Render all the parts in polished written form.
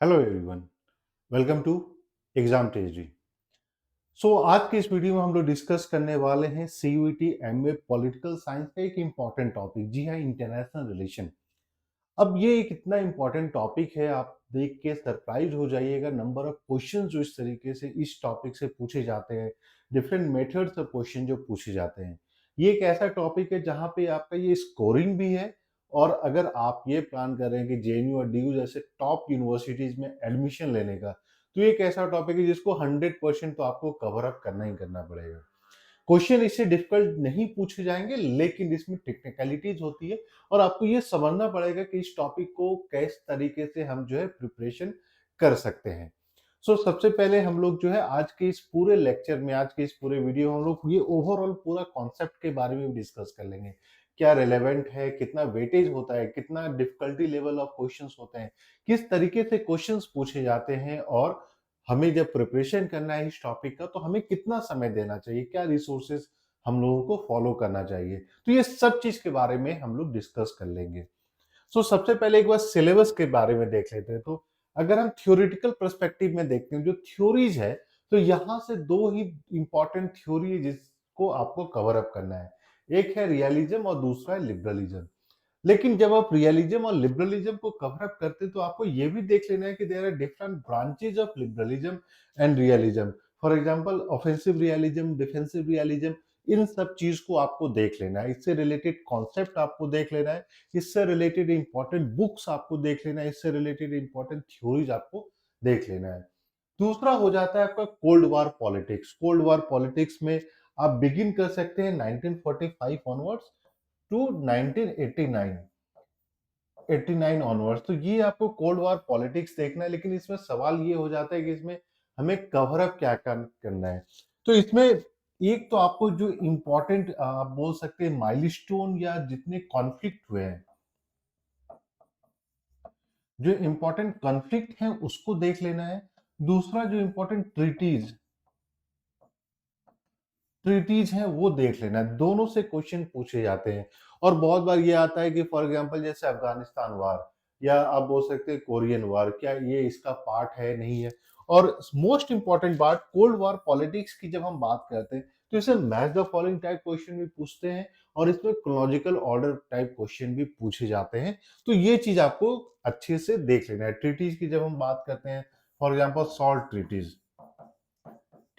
Hello everyone, welcome to exam टेजरी। आज के इस वीडियो में हम लोग डिस्कस करने वाले हैं सीयूईटी एमए पॉलिटिकल साइंस का एक इम्पॉर्टेंट टॉपिक, जी हाँ, इंटरनेशनल रिलेशन। अब ये एक इतना इम्पॉर्टेंट टॉपिक है, आप देख के सरप्राइज हो जाइएगा नंबर ऑफ क्वेश्चन जो इस तरीके से इस टॉपिक से पूछे जाते हैं, डिफरेंट मेथड्स ऑफ क्वेश्चन जो पूछे जाते हैं। ये एक ऐसा टॉपिक है जहाँ पे आपका ये स्कोरिंग भी है, और अगर आप ये प्लान कर रहे हैं कि जेएनयू और डीयू जैसे टॉप यूनिवर्सिटीज में एडमिशन लेने का, तो ये एक ऐसा टॉपिक है जिसको 100% तो आपको कवर अप करना ही करना पड़ेगा। क्वेश्चन इससे डिफिकल्ट नहीं पूछे जाएंगे, लेकिन इसमें टेक्निकलिटीज होती है और आपको ये समझना पड़ेगा कि इस टॉपिक को किस तरीके से हम जो है प्रिपरेशन कर सकते हैं। सबसे पहले हम लोग जो है आज के इस पूरे लेक्चर में, आज के इस पूरे वीडियो में हम लोग ये ओवरऑल पूरा कॉन्सेप्ट के बारे में डिस्कस कर लेंगे। क्या रिलेवेंट है, कितना वेटेज होता है, कितना डिफिकल्टी लेवल ऑफ क्वेश्चंस होते हैं, किस तरीके से क्वेश्चंस पूछे जाते हैं, और हमें जब प्रिपरेशन करना है इस टॉपिक का तो हमें कितना समय देना चाहिए, क्या रिसोर्सेज हम लोगों को फॉलो करना चाहिए। तो ये सब चीज के बारे में हम लोग डिस्कस कर लेंगे। सबसे पहले एक बार सिलेबस के बारे में देख लेते हैं। तो अगर हम थ्योरेटिकल पर्सपेक्टिव में देखते हैं जो थ्योरीज है, तो यहाँ से दो ही इंपॉर्टेंट थ्योरी है जिसको आपको कवर अप करना है। एक है रियलिज्म और दूसरा है लिबरलिज्म। लेकिन जब आप रियलिज्म और लिबरलिज्म को कवर अप करते हैं तो आपको ये भी देख लेना है कि there are different branches of liberalism and realism. For example offensive realism, defensive realism, इन सब चीज को आपको देख लेना है। इससे रिलेटेड कॉन्सेप्ट आपको देख लेना है, इससे रिलेटेड इंपॉर्टेंट बुक्स आपको देख लेना है, इससे रिलेटेड इंपॉर्टेंट थ्योरीज आपको देख लेना है। दूसरा हो जाता है आपका cold war politics. Cold war politics में आप बिगिन कर सकते हैं 1945 ऑनवर्ड्स टू 1989, 89 ऑनवर्ड्स। तो ये आपको कोल्ड वॉर पॉलिटिक्स देखना है, लेकिन इसमें सवाल ये हो जाता है कि इसमें हमें कवर अप क्या करना है। तो इसमें एक तो आपको जो इम्पोर्टेंट आप बोल सकते हैं माइलस्टोन या जितने कॉन्फ्लिक्ट हुए हैं, जो इम्पोर्टेंट कॉन्फ्लिक्ट हैं उसको देख लेना है। दूसरा जो इम्पोर्टेंट ट्रीटीज हैं वो देख लेना है। दोनों से क्वेश्चन पूछे जाते हैं, और बहुत बार ये आता है कि फॉर एग्जांपल जैसे अफगानिस्तान वार, या आप बोल सकते हैं कोरियन वार, क्या ये इसका पार्ट है, नहीं है। और मोस्ट इंपॉर्टेंट बात, कोल्ड वॉर पॉलिटिक्स की जब हम बात करते हैं तो इसे match the following type question भी पूछते हैं, और इसमें क्रोनोलॉजिकल ऑर्डर टाइप क्वेश्चन भी पूछे जाते हैं। तो ये चीज आपको अच्छे से देख लेना है। ट्रीटीज की जब हम बात करते हैं, फॉर एग्जाम्पल सॉल्ट ट्रीटीज,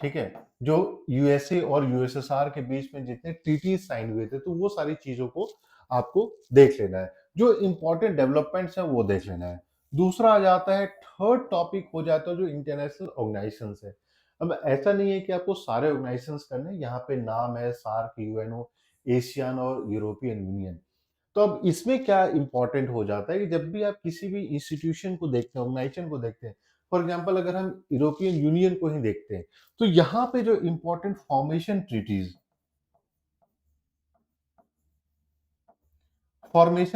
ठीक है, जो यूएसए और यूएसएसआर के बीच में जितने ट्रीटी साइन हुए थे, तो वो सारी चीजों को आपको देख लेना है। जो इंपॉर्टेंट डेवलपमेंट्स है वो देख लेना है। दूसरा आ जाता है, थर्ड टॉपिक हो जाता है जो इंटरनेशनल ऑर्गेनाइजेशंस है। अब ऐसा नहीं है कि आपको सारे ऑर्गेनाइजेशंस करने, यहाँ पे नाम है सार्क, यूएनओ, एशियन और यूरोपियन यूनियन। तो अब इसमें क्या इंपॉर्टेंट हो जाता है कि जब भी आप किसी भी इंस्टीट्यूशन को देखते हैं, ऑर्गेनाइजेशन को देखते हैं, फॉर एग्जांपल अगर हम यूरोपियन यूनियन को ही देखते हैं, तो यहाँ पे जो इंपॉर्टेंट फॉर्मेशन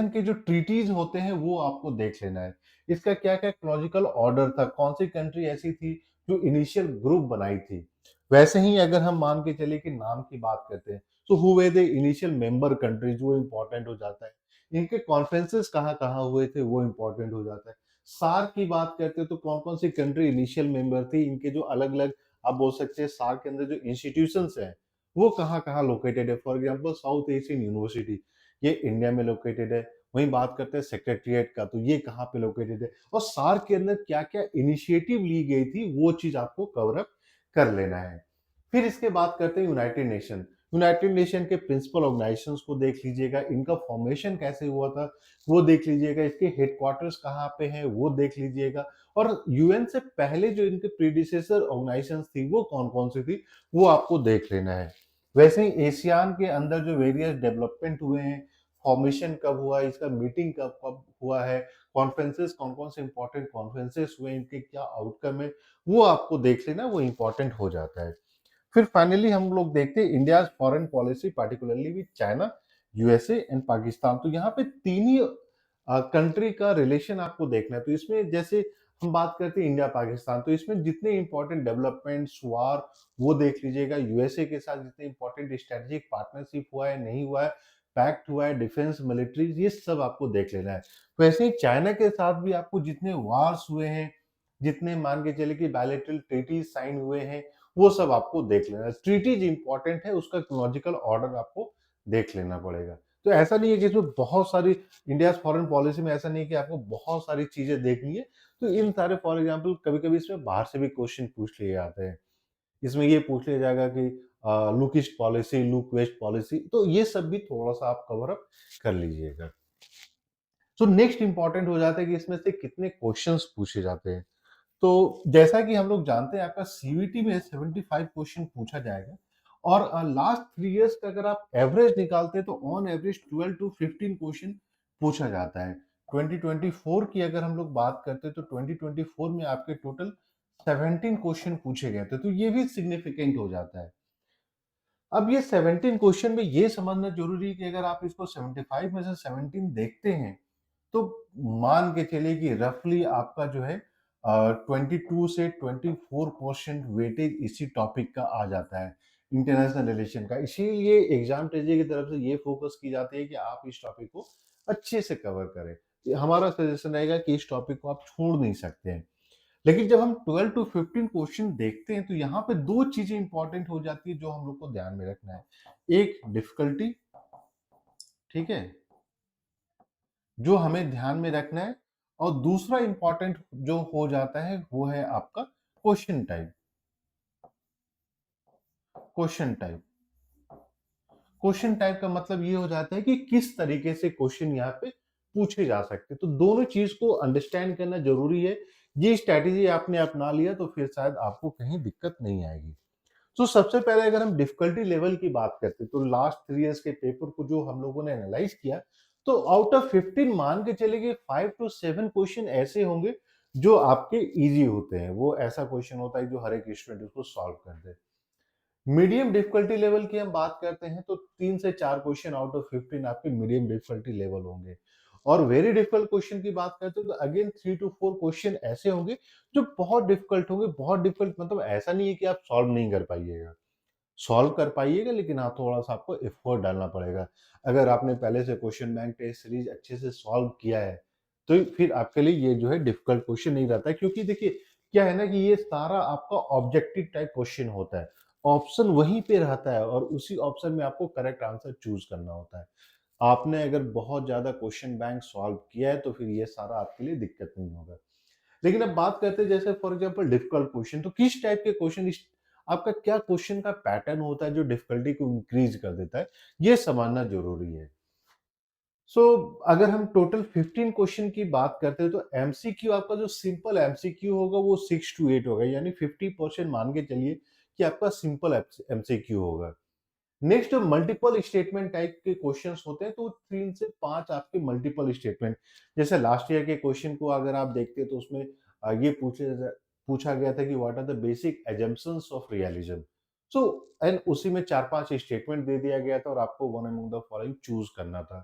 के जो ट्रीटीज होते हैं वो आपको देख लेना है। इसका क्या क्या क्रोनोलॉजिकल ऑर्डर था, कौन सी कंट्री ऐसी थी जो इनिशियल ग्रुप बनाई थी। वैसे ही अगर हम मान के चले कि नाम की बात करते हैं, तो who way the initial member countries, वो इंपॉर्टेंट हो जाता है। इनके कॉन्फ्रेंसेस कहाँ कहाँ हुए थे वो इंपॉर्टेंट हो जाता है। सार्क की बात करते हैं तो कौन कौन सी कंट्री इनिशियल मेंबर थी, इनके जो अलग अलग आप बोल सकते हैं सार्क के अंदर जो इंस्टीट्यूशंस हैं वो कहाँ कहाँ लोकेटेड है। For example south Asian university, ये इंडिया में लोकेटेड है। वहीं बात करते हैं सेक्रेटरीट का, तो ये कहाँ पे लोकेटेड है, और सार्क के अंदर क्या क्या इनिशिएटिव ली गई थी वो चीज आपको कवर अप कर लेना है। फिर इसके बाद करते हैं यूनाइटेड नेशन। यूनाइटेड नेशन के प्रिंसिपल ऑर्गेनाइजेशंस को देख लीजिएगा, इनका फॉर्मेशन कैसे हुआ था वो देख लीजिएगा, इसके हेडक्वार्टर्स कहाँ पे हैं वो देख लीजिएगा, और यूएन से पहले जो इनके प्रीडिसेसर ऑर्गेनाइजेशंस थी वो कौन कौन सी थी वो आपको देख लेना है। वैसे ही एशियान के अंदर जो वेरियस डेवलपमेंट हुए हैं, फॉर्मेशन कब हुआ, इसका मीटिंग कब कब हुआ है, कॉन्फ्रेंसेस कौन कौन से इंपॉर्टेंट कॉन्फ्रेंसेस हुए, इनके क्या आउटकम है, वो आपको देख लेना, वो इंपॉर्टेंट हो जाता है। फिर फाइनली हम लोग देखते हैं India foreign policy, particularly with China, USA and Pakistan. तो यहाँ पे तीन ही कंट्री का रिलेशन आपको देखना है। तो इसमें जैसे हम बात करते हैं इंडिया पाकिस्तान, तो इसमें जितने इंपॉर्टेंट डेवलपमेंट्स वार वो देख लीजिएगा। यूएसए के साथ जितने इंपॉर्टेंट स्ट्रेटेजिक पार्टनरशिप हुआ है, नहीं हुआ है, पैक्ट हुआ है, डिफेंस मिलिट्रीज, ये सब आपको देख लेना है। वैसे ही चाइना के साथ भी आपको जितने वार्स हुए हैं, जितने मान के चले कि बायलैटरल ट्रीटीज साइन हुए हैं, वो सब आपको देख लेना है। ट्रीटीज इंपॉर्टेंट है, उसका क्रोनोलॉजिकल ऑर्डर आपको देख लेना पड़ेगा। तो ऐसा नहीं है कि इसमें बहुत सारी इंडियाज़ फॉरेन पॉलिसी में ऐसा नहीं है कि आपको बहुत सारी चीज़ें देखनी है। तो इन सारे फॉर एग्जांपल कभी-कभी इसमें बाहर से भी क्वेश्चन पूछ लिए जाते हैं। इसमें ये पूछ लिया जाएगा कि look east policy, look west policy, तो ये सब भी थोड़ा-सा आप कवर अप कर लीजिएगा। तो नेक्स्ट इंपॉर्टेंट हो जाता है कि इसमें से कितने क्वेश्चंस पूछे जाते हैं। तो जैसा कि हम लोग जानते हैं, आपका सीयूईटी में 75 क्वेश्चन पूछा जाएगा और लास्ट 3 इयर्स का अगर आप एवरेज निकालते हैं तो ऑन एवरेज 12 टू 15 क्वेश्चन पूछा जाता है। 2024 की अगर हम लोग बात करते हैं तो 2024 में आपके टोटल 17 क्वेश्चन पूछे गए थे, तो ये भी सिग्निफिकेंट हो जाता है। अब ये 17 क्वेश्चन में ये समझना जरूरी है कि अगर आप इसको 75 में से 17 देखते हैं तो मान के चलिए कि रफली आपका जो है 22 से 24% वेटेज इसी टॉपिक का आ जाता है, इंटरनेशनल रिलेशन का। इसीलिए एग्जाम ट्रेजरी की तरफ से ये फोकस की जाती है कि आप इस टॉपिक को अच्छे से कवर करें। हमारा सजेशन रहेगा कि इस टॉपिक को आप छोड़ नहीं सकते हैं। लेकिन जब हम 12 टू 15 क्वेश्चन देखते हैं तो यहाँ पे दो चीजें इंपॉर्टेंट हो जाती है जो हम लोग को ध्यान में रखना है। एक डिफिकल्टी, ठीक है, जो हमें ध्यान में रखना है, और दूसरा इंपॉर्टेंट जो हो जाता है वो है आपका question type. Question type question type का मतलब ये हो जाता है कि किस तरीके से क्वेश्चन यहाँ पे पूछे जा सकते हैं। तो दोनों चीज को अंडरस्टैंड करना जरूरी है। ये स्ट्रैटेजी आपने अपना लिया तो फिर शायद आपको कहीं दिक्कत नहीं आएगी। तो सबसे पहले अगर हम डिफिकल्टी लेवल की बात करते हैं तो लास्ट 3 इयर्स के पेपर को जो हम लोगों ने एनालाइज किया, तो आउट ऑफ 15 मान के चले गए 5 टू 7 क्वेश्चन ऐसे होंगे जो आपके इजी होते हैं। वो ऐसा क्वेश्चन होता है जो हर एक स्टूडेंट उसको सॉल्व कर दे। मीडियम डिफिकल्टी लेवल की हम बात करते हैं तो 3 से 4 क्वेश्चन आउट ऑफ 15 आपके मीडियम डिफिकल्टी लेवल होंगे। और वेरी डिफिकल्ट क्वेश्चन की बात करते हैं तो अगेन 3 टू 4 क्वेश्चन ऐसे होंगे जो बहुत डिफिकल्ट होंगे। बहुत डिफिकल्ट मतलब ऐसा नहीं है कि आप सॉल्व नहीं कर पाइएगा, सॉल्व कर पाइएगा, लेकिन हाँ थोड़ा-सा आपको एफर्ट डालना पड़ेगा। अगर आपने पहले से क्वेश्चन बैंक टेस्ट सीरीज अच्छे से सॉल्व किया है, तो फिर आपके लिए ये जो है डिफिकल्ट क्वेश्चन नहीं रहता है, क्योंकि देखिए क्या है ना कि ये सारा आपका ऑब्जेक्टिव टाइप क्वेश्चन होता है। ऑप्शन वहीं पे रहता है और उसी ऑप्शन में आपको करेक्ट आंसर चूज़ करना होता है। आपने अगर बहुत ज़्यादा क्वेश्चन बैंक सॉल्व किया है, तो फिर ये सारा आपके लिए दिक्कत नहीं होगा। लेकिन अब बात करते हैं जैसे फॉर एग्जांपल डिफिकल्ट क्वेश्चन, तो किस टाइप के क्वेश्चन, इस आपका क्या क्वेश्चन का पैटर्न होता है जो डिफिकल्टी को इंक्रीज कर देता है, ये समझना जरूरी है। सो अगर हम टोटल 15 क्वेश्चन की बात करते हैं तो एमसीक्यू, आपका जो सिंपल एमसीक्यू होगा वो 6 टू 8 होगा, यानी 50% मान के चलिए कि आपका सिंपल एमसीक्यू होगा। नेक्स्ट मल्टीपल स्टेटमेंट टाइप के क्वेश्चंस होते हैं तो 3 से 5 आपके मल्टीपल स्टेटमेंट, जैसे लास्ट ईयर के क्वेश्चन को अगर आप देखते हैं तो उसमें ये पूछा गया था कि what are the basic assumptions of realism. So and उसी में 4-5 स्टेटमेंट दे दिया गया था और आपको one among the following choose करना था,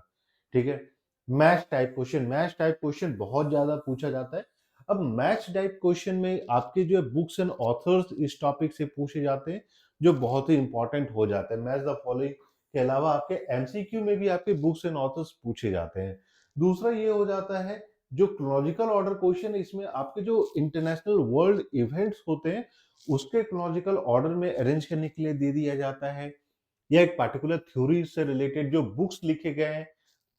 ठीक है। मैच टाइप क्वेश्चन बहुत ज्यादा पूछा जाता है। अब मैच टाइप क्वेश्चन में आपके जो है बुक्स एंड ऑथर्स इस टॉपिक से पूछे जाते हैं, जो बहुत ही इंपॉर्टेंट हो जाता है। मैच द फॉलोइंग के अलावा आपके एमसीक्यू में भी आपके बुक्स एंड ऑथर्स पूछे जाते हैं। दूसरा ये हो जाता है जो क्रोनोलॉजिकल ऑर्डर क्वेश्चन, इसमें आपके जो इंटरनेशनल वर्ल्ड इवेंट्स होते हैं उसके क्रोनोलॉजिकल ऑर्डर में अरेंज करने के लिए दे दिया जाता है, या एक पर्टिकुलर थ्योरी से रिलेटेड जो बुक्स लिखे गए हैं,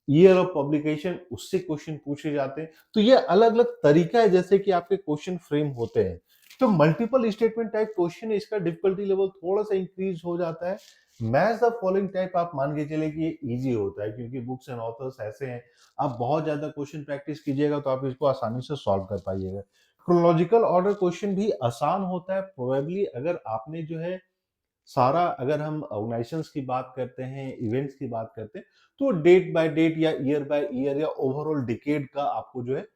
ईयर ऑफ पब्लिकेशन, उससे क्वेश्चन पूछे जाते हैं। तो ये अलग अलग तरीका है जैसे कि आपके क्वेश्चन फ्रेम होते हैं। तो मल्टीपल स्टेटमेंट टाइप क्वेश्चन है, इसका डिफिकल्टी लेवल थोड़ा सा इंक्रीज हो जाता है। मैच द फॉलोइंग टाइप आप मान के चले कि ये इजी होता है, क्योंकि बुक्स एंड ऑथर्स ऐसे हैं, आप बहुत ज्यादा क्वेश्चन प्रैक्टिस कीजिएगा तो आप इसको आसानी से सॉल्व कर पाइएगा। क्रोनोलॉजिकल ऑर्डर क्वेश्चन भी आसान होता है प्रोबेबली, अगर आपने जो है सारा, अगर हम ऑर्गेनाइजेशंस की बात करते हैं, इवेंट्स की बात करते हैं, तो डेट बाय डेट या ईयर बाय ईयर या ओवरऑल डिकेड का आपको जो है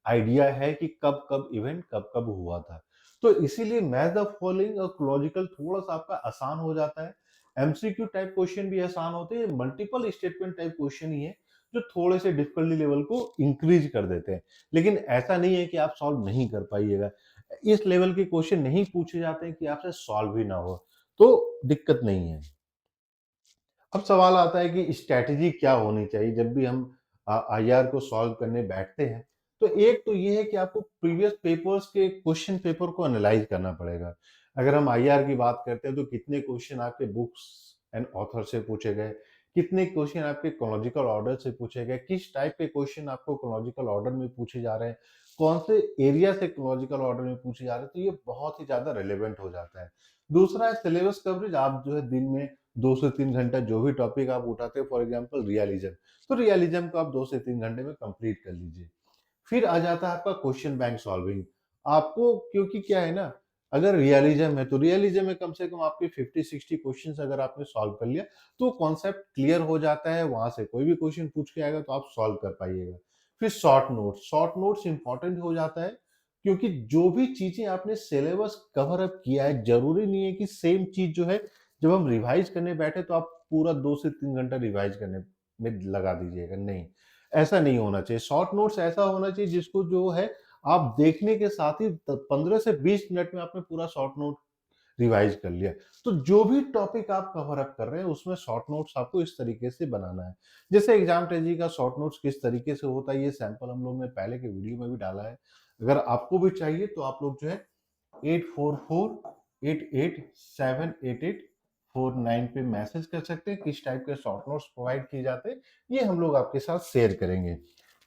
आइडिया है कि कब कब इवेंट कब कब हुआ था। तो इसीलिए मैच द फॉलोइंग और लॉजिकल थोड़ा सा आपका आसान हो जाता है। एमसीक्यू टाइप क्वेश्चन भी आसान होते हैं, मल्टीपल स्टेटमेंट टाइप क्वेश्चन ही है जो थोड़े से डिफिकल्टी लेवल को इंक्रीज कर देते हैं। लेकिन ऐसा नहीं है कि आप सॉल्व नहीं कर पाइएगा, इस लेवल के क्वेश्चन नहीं पूछे जाते हैं कि आपसे सॉल्व ही ना हो, तो दिक्कत नहीं है। अब सवाल आता है कि स्ट्रैटेजी क्या होनी चाहिए जब भी हम आईआर को सॉल्व करने बैठते हैं। तो एक तो ये है कि आपको प्रीवियस पेपर्स के क्वेश्चन पेपर को एनालाइज करना पड़ेगा। अगर हम आईआर की बात करते हैं तो कितने क्वेश्चन आपके बुक्स एंड ऑथर से पूछे गए, कितने क्वेश्चन आपके क्रोनोलॉजिकल ऑर्डर से पूछे गए, किस टाइप के क्वेश्चन आपको क्रोनोलॉजिकल ऑर्डर में पूछे जा रहे हैं, कौन से एरिया से क्रोनोलॉजिकल ऑर्डर में पूछे जा रहे हैं, तो ये बहुत ही ज्यादा रिलेवेंट हो जाता है। दूसरा है सिलेबस कवरेज। आप जो है दिन में 2 से 3 घंटा जो भी टॉपिक आप उठाते हैं, फॉर एग्जाम्पल रियलिज्म, तो रियलिज्म को आप 2 से 3 घंटे में कंप्लीट कर लीजिए। फिर आ जाता है आपका क्वेश्चन बैंक सॉल्विंग। आपको क्योंकि क्या है ना, अगर रियलिज्म है तो रियलिज्म में कम से कम आपके 50-60 क्वेश्चंस अगर आपने सॉल्व कर लिया तो कॉन्सेप्ट क्लियर हो जाता है, वहां से कोई भी क्वेश्चन पूछ के आएगा तो आप सॉल्व कर पाइएगा। फिर शॉर्ट नोट्स इंपॉर्टेंट हो जाता है, क्योंकि जो भी चीजें आपने सिलेबस कवर अप किया है, जरूरी नहीं है कि सेम चीज जो है जब हम रिवाइज करने बैठे तो आप पूरा 2 से 3 घंटा रिवाइज करने में लगा दीजिएगा। नहीं, ऐसा नहीं होना चाहिए। शॉर्ट नोट्स ऐसा होना चाहिए जिसको जो है आप देखने के साथ ही 15 से 20 मिनट में आपने पूरा शॉर्ट नोट रिवाइज कर लिया। तो जो भी टॉपिक आप कवर अप कर रहे हैं उसमें शॉर्ट नोट्स आपको इस तरीके से बनाना है। जैसे एग्जाम स्ट्रेटजी का शॉर्ट नोट्स किस तरीके से होता है, ये सैंपल हम लोग ने पहले के वीडियो में भी डाला है। अगर आपको भी चाहिए तो आप लोग जो है 8448878849 पे मैसेज कर सकते हैं किस टाइप के शॉर्ट नोट्स प्रोवाइड किए जाते हैं, ये हम लोग आपके साथ शेयर करेंगे।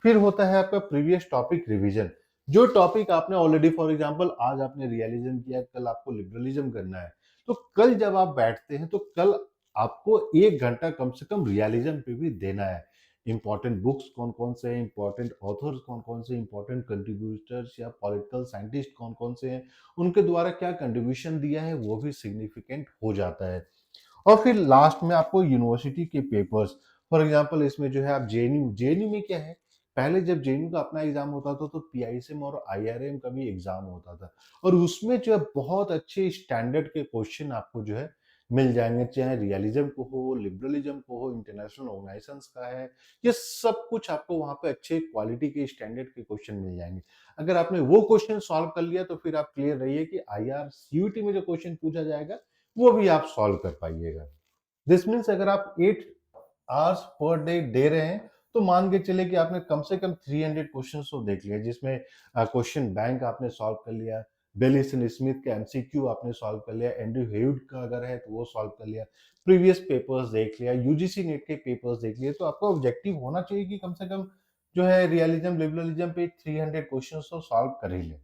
फिर होता है आपका प्रीवियस टॉपिक रिवीजन। जो टॉपिक आपने ऑलरेडी, फॉर एग्जांपल आज आपने रियलिज्म किया, कल आपको लिबरलिज्म करना है, तो कल जब आप बैठते हैं तो कल आपको 1 घंटा कम से कम रियलिज्म पे भी देना है। इंपॉर्टेंट बुक्स कौन कौन से हैं, इंपॉर्टेंट ऑथर्स कौन कौन से, इंपॉर्टेंट कंट्रीब्यूटर्स या पॉलिटिकल साइंटिस्ट कौन कौन से हैं, उनके द्वारा क्या कंट्रीब्यूशन दिया है, वो भी सिग्निफिकेंट हो जाता है। और फिर लास्ट में आपको यूनिवर्सिटी के पेपर्स, फॉर एग्जांपल इसमें जो है आप जेएनयू में क्या है, पहले जब जेएनयू का अपना एग्जाम होता था तो पीआईएसएम और आईआरएम का भी एग्जाम होता था, और उसमें जो है बहुत अच्छे स्टैंडर्ड के क्वेश्चन आपको जो है मिल जाएंगे, चाहे रियलिज्म को हो, लिबरलिज्म को हो, इंटरनेशनल ऑर्गेनाइजेशंस का है, ये सब कुछ आपको वहां पे अच्छे क्वालिटी के स्टैंडर्ड के क्वेश्चन मिल जाएंगे। अगर आपने वो क्वेश्चन सॉल्व कर लिया तो फिर आप क्लियर रहिए कि आईआर सीयूटी में जो क्वेश्चन पूछा जाएगा वो भी आप सॉल्व कर पाइएगा। दिस मीन्स अगर आप 8 आवर्स पर डे दे रहे हैं तो मान के चले कि आपने कम से कम 300 क्वेश्चन तो देख लिया, जिसमें क्वेश्चन बैंक आपने सॉल्व कर लिया, बेलिसन स्मिथ का एमसीक्यू आपने सॉल्व कर लिया, एंड्रयू हेविड का अगर है तो वो सॉल्व कर लिया, प्रीवियस पेपर्स देख लिया, यूजीसी नेट के पेपर्स देख लिए, तो आपका ऑब्जेक्टिव होना चाहिए कि कम से कम जो है रियलिज्म लिबरलिज्म पे 300 क्वेश्चन तो सॉल्व कर ही ले।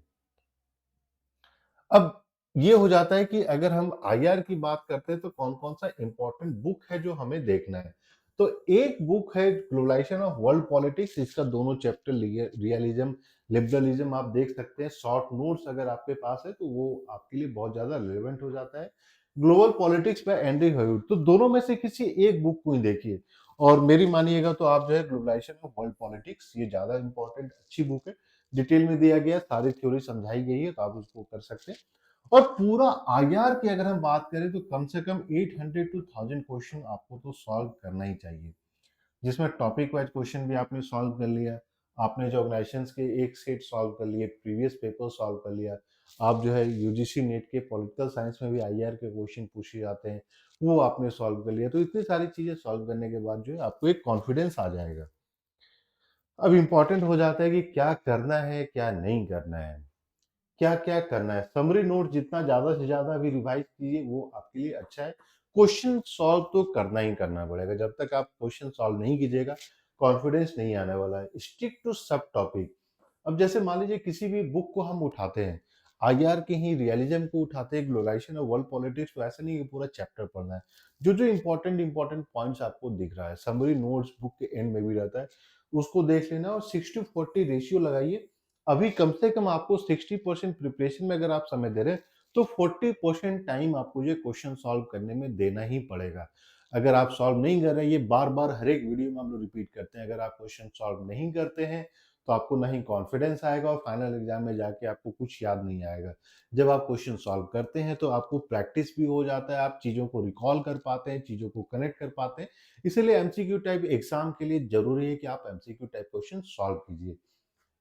अब ये हो जाता है कि अगर हम आईआर की बात करते हैं तो कौन-कौन सा इंपॉर्टेंट बुक है जो हमें देखना है। तो एक बुक है ग्लोबलाइजेशन ऑफ वर्ल्ड पॉलिटिक्स, इसका दोनों चैप्टर रियलिज्म, लिबरलिज्म आप देख सकते हैं। शॉर्ट नोट्स अगर आपके पास है तो वो आपके लिए बहुत ज़्यादा रिलेवेंट हो जाता है। ग्लोबल पॉलिटिक्स बाय एंड्रयू हेविड, तो दोनों में से किसी एक बुक को ही देखिए, और मेरी मानिएगा तो आप जो है ग्लोबलाइजेशन ऑफ वर्ल्ड पॉलिटिक्स, ये ज़्यादा इंपॉर्टेंट अच्छी बुक है। डिटेल में दिया गया है, सारी थ्योरी समझाई गई है, तो आप उसको कर सकते हैं। और पूरा आईआर की अगर हम बात करें तो कम से कम 800 टू 1000 क्वेश्चन आपको तो सॉल्व करना ही चाहिए, जिसमें टॉपिक वाइज क्वेश्चन भी आपने सॉल्व कर लिया, आपने जो ऑर्गेनाइजेशंस के एक सेट सॉल्व कर लिए, प्रीवियस पेपर सॉल्व कर लिया, आप जो है यूजीसी नेट के पॉलिटिकल साइंस में भी आईआर के क्वेश्चन पूछे जाते हैं वो आपने सॉल्व कर लिया, तो इतनी सारी चीजें सॉल्व करने के बाद जो है आपको एक कॉन्फिडेंस आ जाएगा। अब इंपॉर्टेंट हो जाता है कि क्या करना है क्या नहीं करना है, क्या-क्या करना है। समरी नोट जितना ज़्यादा से ज़्यादा अभी रिवाइज़ कीजिए वो आपके लिए अच्छा है। क्वेश्चन सॉल्व तो करना ही करना पड़ेगा। जब तक आप क्वेश्चन सॉल्व नहीं कीजिएगा, कॉन्फिडेंस नहीं आने वाला है। स्टिक टू सब टॉपिक। अब जैसे मान लीजिए किसी भी बुक को हम उठाते हैं, आईआर के ही रियलिज्म को उठाते हैं, ग्लोबलाइजेशन और वर्ल्ड पॉलिटिक्स, तो ऐसा नहीं है कि पूरा चैप्टर पढ़ना है। जो-जो इंपॉर्टेंट पॉइंट्स आपको दिख रहा है, समरी नोट्स बुक के एंड में भी रहता है, उसको देख लेना और 60-40 रेशियो लगाइए। अभी कम से कम आपको 60% प्रिपरेशन में अगर आप समय दे रहे हैं तो 40% टाइम आपको ये क्वेश्चन सॉल्व करने में देना ही पड़ेगा। अगर आप सॉल्व नहीं कर रहे हैं, ये बार बार हर एक वीडियो में हम लोग रिपीट करते हैं, अगर आप क्वेश्चन सॉल्व नहीं करते हैं तो आपको ना ही कॉन्फिडेंस आएगा और फाइनल एग्जाम में जाके आपको कुछ याद नहीं आएगा। जब आप क्वेश्चन सॉल्व करते हैं तो आपको प्रैक्टिस भी हो जाता है, आप चीज़ों को रिकॉल कर पाते हैं, चीज़ों को कनेक्ट कर पाते हैं। इसीलिए एमसीक्यू टाइप एग्जाम के लिए जरूरी है कि आप एमसीक्यू टाइप क्वेश्चन सॉल्व कीजिए।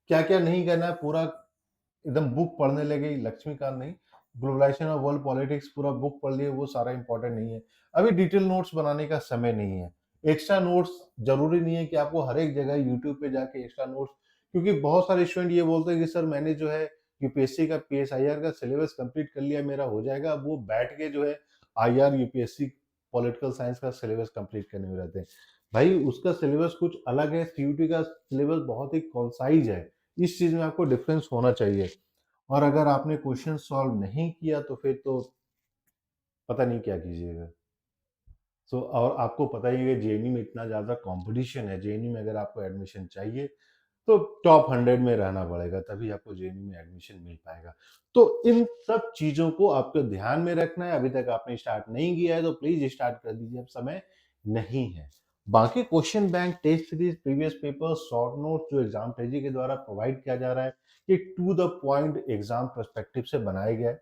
क्या-क्या नहीं करना है, पूरा एकदम बुक पढ़ने लगे, लक्ष्मीकांत नहीं, ग्लोबलाइजेशन और वर्ल्ड पॉलिटिक्स पूरा बुक पढ़ लिए, वो सारा इंपॉर्टेंट नहीं है। अभी डिटेल नोट्स बनाने का समय नहीं है। एक्स्ट्रा नोट्स जरूरी नहीं है कि आपको हर एक जगह यूट्यूब पे जाके एक्स्ट्रा नोट्स क्योंकि बहुत सारे स्टूडेंट ये बोलते हैं कि सर मैंने जो है यूपीएससी का पीएसआईआर का सिलेबस कंप्लीट कर लिया, मेरा हो जाएगा। अब वो बैठ के जो है आईआर यूपीएससी पॉलिटिकल साइंस का सिलेबस कंप्लीट करने में रहते हैं। भाई उसका सिलेबस कुछ अलग है, सीयूटी का सिलेबस बहुत ही कॉन्साइज है। इस चीज में आपको डिफरेंस होना चाहिए। और अगर आपने क्वेश्चन सॉल्व नहीं किया तो फिर तो पता नहीं क्या कीजिएगा। और आपको पता ही है कि जेएनयू में इतना ज़्यादा कंपटीशन है। जेएनयू में अगर आपको एडमिशन चाहिए तो टॉप 100 में रहना पड़ेगा, तभी आपको जेएनयू में एडमिशन मिल पाएगा। तो इन सब चीज़ों को आपको ध्यान में रखना है। अभी तक आपने स्टार्ट नहीं किया है तो प्लीज़ स्टार्ट कर दीजिए, अब समय नहीं है। बाकी question bank, test series, previous paper, short note जो एग्जाम पेजी के द्वारा प्रोवाइड किया जा रहा है, ये to the point exam perspective से बनाया गया है।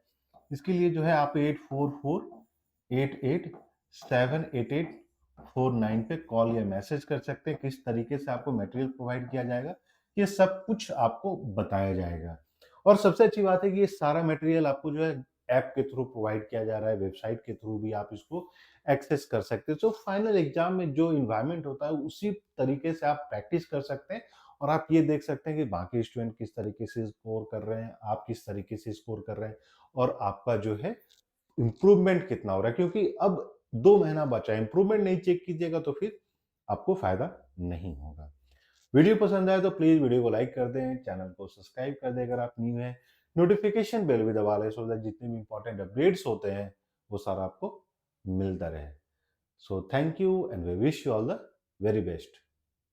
इसके लिए जो है आप 8448878849 पे कॉल या मैसेज कर सकते हैं। किस तरीके से आपको मटेरियल प्रोवाइड किया जाएगा ये सब कुछ आपको बताया जाएगा। और सबसे अच्छी बात है कि ये सारा मटेरियल आपको जो है ऐप के थ्रू प्रोवाइड किया जा रहा है, वेबसाइट के थ्रू भी आप इसको एक्सेस कर सकते हैं। तो फाइनल एग्जाम में जो इन्वायरमेंट होता है उसी तरीके से आप प्रैक्टिस कर सकते हैं और आप ये देख सकते हैं कि बाकी स्टूडेंट किस तरीके से स्कोर कर रहे हैं, आप किस तरीके से स्कोर कर रहे हैं और आपका जो है इम्प्रूवमेंट कितना हो रहा है। क्योंकि अब 2 महीना बचा है, इम्प्रूवमेंट नहीं चेक कीजिएगा तो फिर आपको फायदा नहीं होगा। वीडियो पसंद आए तो प्लीज वीडियो को लाइक कर दें, चैनल को सब्सक्राइब कर दें अगर आप न्यू हैं, नोटिफिकेशन बेल भी दबा लें सो दैट जितने भी इंपॉर्टेंट अपडेट्स होते हैं वो सारा आपको मिलता रहे। So thank you and we wish you all the very best.